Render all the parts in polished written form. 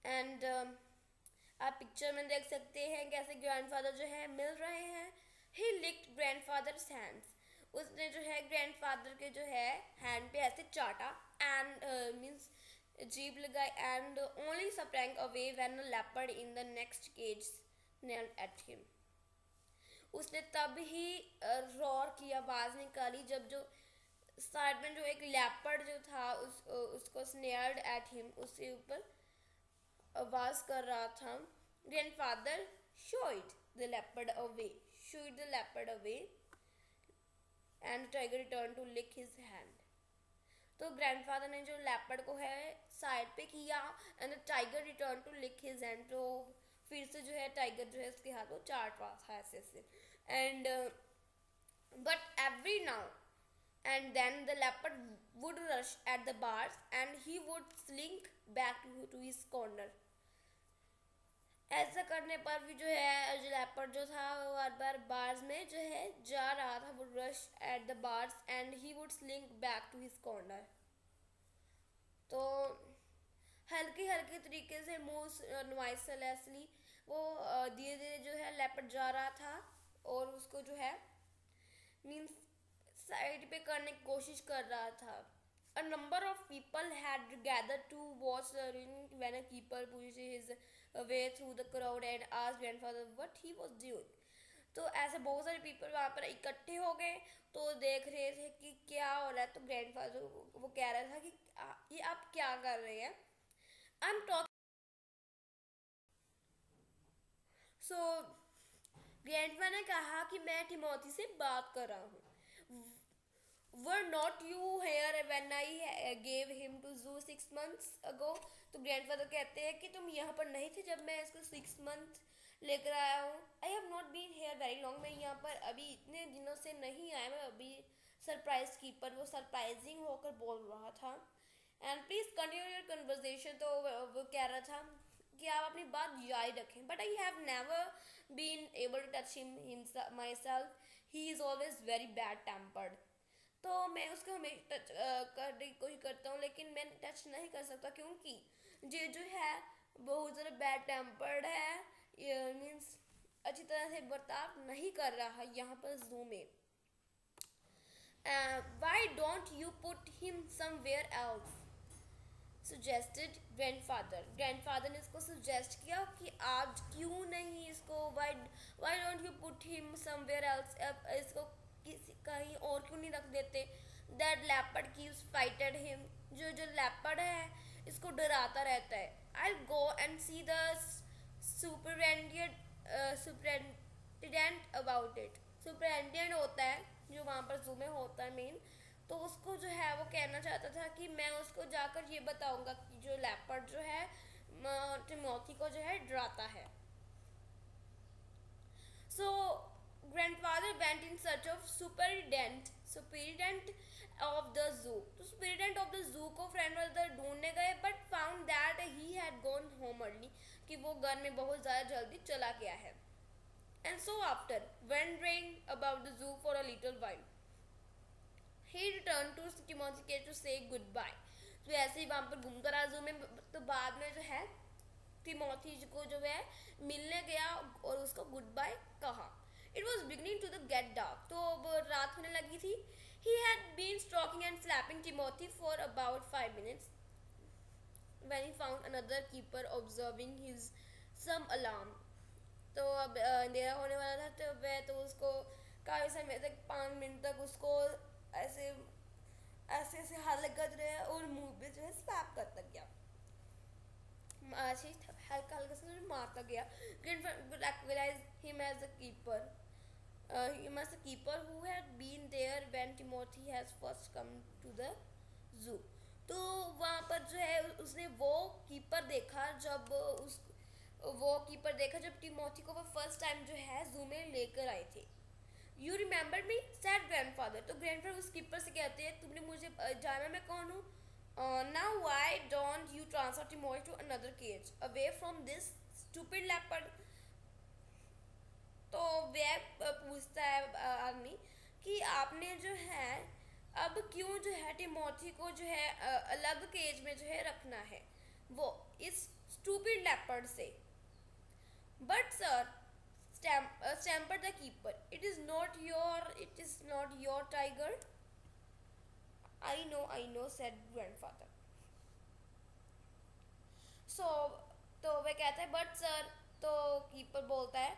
And आप picture में देख सकते हैं कैसे ग्रैंडफादर जो है मिल रहे हैं। ही लिक्ड ग्रैंडफादर्स हैंड्स, उसने जो है ग्रैंडफादर के जो है हैंड पे ऐसे चाटा एंड मीन्स जीभ लगाई and only sprang away when a leopard in the next cage snarled at him। उसने तब ही रोर की आवाज निकाली जब जो साइड में जो एक लेपर्ड जो था उसको स्नेयर्ड एट हिम, उसके ऊपर आवाज कर रहा था। Grandfather shooed the leopard away, shooed the leopard away and tiger returned to lick his hand। तो ग्रैंडफादर ने जो लेपर्ड को है साइड पे किया and tiger return to lick his hand, तो फिर से जो है टाइगर जो है उसके हाथ को चाट रहा था ऐसे ऐसे। And but every now and then the leopard would rush at the bars and he would slink back to his corner। ऐसा करने पर भी जो है जो लेपर्ड जो था वो बार बार बार्स में जो है जा रहा था, वो rush at the bars and he would slink back to his corner। तो हल्की हल्की तरीके से नॉइसलेसली वो धीरे धीरे जो है लेपर्ड जा रहा था और उसको जो है मीन्स साइड पे करने की कोशिश कर रहा था। A number of people had gathered to watch the ring when a keeper pushed his way through the crowd and asked grandfather what he was doing। तो ऐसे बहुत सारे पीपल वहाँ पर इकट्ठे हो गए तो देख रहे थे कि क्या हो रहा है। तो ग्रैंडफादर वो कह रहा था कि ये आप क्या कर रहे हैं। I'm talking। So ग्रैंडफा ने कहा कि मैं टिमोथी से बात कर रहा हूँ। Were not you here when I gave him to zoo 6 months ago। तो ग्रैंडफादर कहते हैं कि तुम यहाँ पर नहीं थे जब मैं इसको 6 month लेकर आया हूँ। I have not been here very long, मैं यहाँ पर अभी इतने दिनों से नहीं आया, मैं अभी सरप्राइज कीपर वो सरप्राइजिंग होकर बोल रहा था। And please continue your conversation. तो वो कह रहा था कि आप अपनी बात जारी रखें। But I have never been able to touch him myself, he is always very bad tempered. तो मैं उसको हमेशा टच करने की कोशिश करता हूँ लेकिन मैं टच नहीं कर सकता क्योंकि ये जो है बहुत ज़्यादा बैड टेम्पर्ड है, मीन्स अच्छी तरह से बर्ताव नहीं कर रहा है यहाँ पर जू में। Why don't you put him somewhere else suggested grandfather. Grandfather ने इसको सजेस्ट किया कि आप क्यों नहीं इसको why don't you put him somewhere else, इसको किसी कहीं और क्यों नहीं रख देते। दैट लेपर्ड कीप्स फाइटेड हिम, जो लेपर्ड है इसको डराता रहता है। I go and see the superintendent about it. Superintendent होता है जो वहाँ पर जू में होता है मेन, तो उसको जो है वो कहना चाहता था कि मैं उसको जाकर ये बताऊंगा कि जो लेपर्ड जो है टिमोथी को जो है डराता है। सो grandfather went in search of superintendent of the zoo। तो superintendent of the zoo को grandfather ढूंढने गए but found that he had gone home early, कि वो घर में बहुत ज़्यादा जल्दी चला गया है। And so after wandering about the zoo for a little while, he returned to Timothy cage to say goodbye। तो ऐसे ही वहाँ पर घूमता रहा जू में, तो बाद में जो है टिमोथी को जो है मिलने गया और उसको गुड बाय कहा। It was beginning to get dark, तो अब रात होने लगी थी। He had been stroking and slapping Timothy for about 5 minutes when he found another keeper observing his some alarm। तो अब अंधेरा होने वाला था तो वह तो उसको काफ़ी समय तक 5 मिनट तक उसको ऐसे ऐसे ऐसे हाथ लगा रहे और मुंह पे जो है स्लैप करता गया, हल्का हल्का से मारता गया। Recognized him as a keeper। Him as a keeper who had been there when Timothy has first come to the zoo। तो वहाँ पर जो है उसने वो कीपर देखा जब टिमोथी को वो फर्स्ट टाइम जो है जू में लेकर आए थे। You remember me sad grandfather. तो ग्रैंडफादर उस कीपर से कहते हैं तुमने मुझे जाना मैं कौन हूँ। Now why don't you transfer Timothy to another cage away from this stupid leopard। तो वह पूछता है आदमी कि आपने जो है अब क्यों जो है टिमोथी को जो है अलग केज में जो है रखना है, वो इस स्टूपिड लेपर्ड से। But sir, stammered the keeper, it is not your tiger. I know, said grandfather. So, तो वह कहता है बट सर, तो कीपर बोलता है,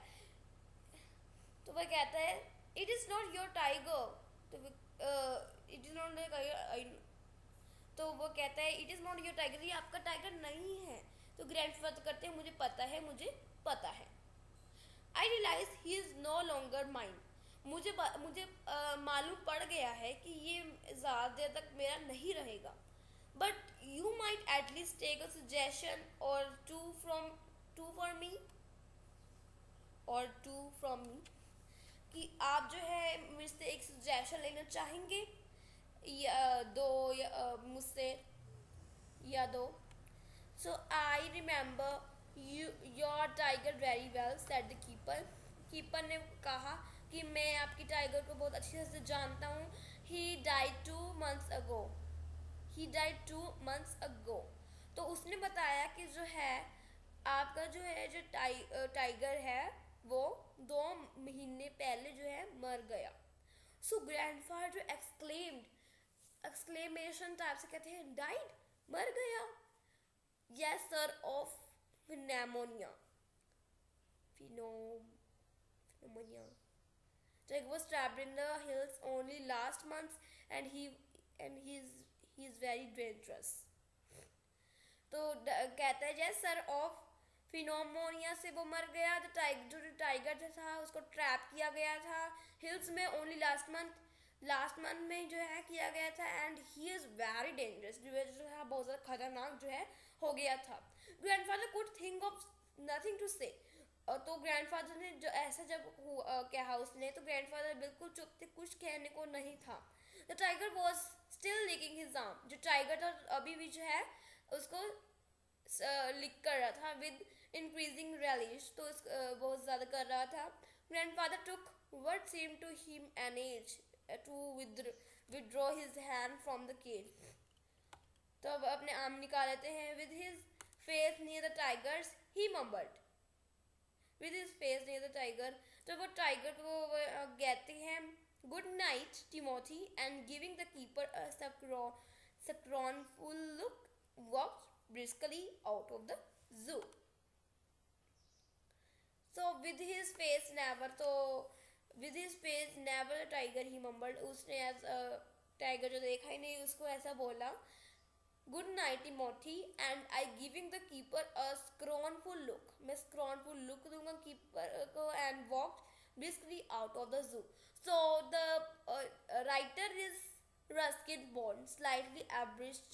तो वह कहता है it is not your tiger, तो इट इज नॉट टाइगर, तो वो कहता है it is not your tiger, ये आपका टाइगर नहीं है। तो ग्रैंडफादर करते हैं मुझे पता है। I realise he is no longer mine, मुझे मालूम पड़ गया है कि ये ज़्यादा देर तक मेरा नहीं रहेगा। But you might at least take a suggestion or two from me कि आप जो है मुझसे एक सजेशन लेना चाहेंगे मुझसे या दो। So I remember your tiger very well, said the keeper ने कहा कि मैं आपकी टाइगर को बहुत अच्छे से जानता हूँ। He died 2 months ago। तो उसने बताया कि जो है आपका जो टाइगर है वो 2 महीने पहले जो है मर गया। सो ग्रैंडफादर एक्सक्लेमेशन टाइप से कहते हैं डाइड, मर गया। Yes sir, of pneumonia. Jack was trapped in the hills only last month and he's very dangerous. तो कहता है यस सर, ऑफ फिनोमोनिया से वो मर गया। तो टाइगर जो था उसको ट्रैप किया गया था हिल्स में ओनली लास्ट मंथ में जो है किया गया था, and he is very dangerous, जो है बहुत ज़्यादा खतरनाक जो है हो गया था। Grandfather could think of nothing to say. तो ग्रैंडफादर ने जो ऐसा जब कहा उसने, तो ग्रैंडफादर बिल्कुल चुप थे, कुछ कहने को नहीं था। The tiger was still licking his arm, जो टाइगर था अभी भी जो है उसको लिक कर रहा था विद इंक्रीजिंग relish, तो बहुत ज़्यादा कर रहा था। Grandfather took what seemed to him an age to withdraw his hand from the cage। तो अब अपने आर्म निकाल लेते हैं। with his face near the tigers he mumbled, तो वो टाइगर को कहते हैं good night Timothy, and giving the keeper a scornful look walked briskly out of the zoo। So with his face never tiger he mumbled, उसने tiger जो देखा ही नहीं उसको ऐसा बोला good night Timothy, and I giving the keeper a scornful look, मैं scornful look दूंगा कीपर को, and walked briskly out of the zoo. So the writer is Ruskin Bond, slightly abridged,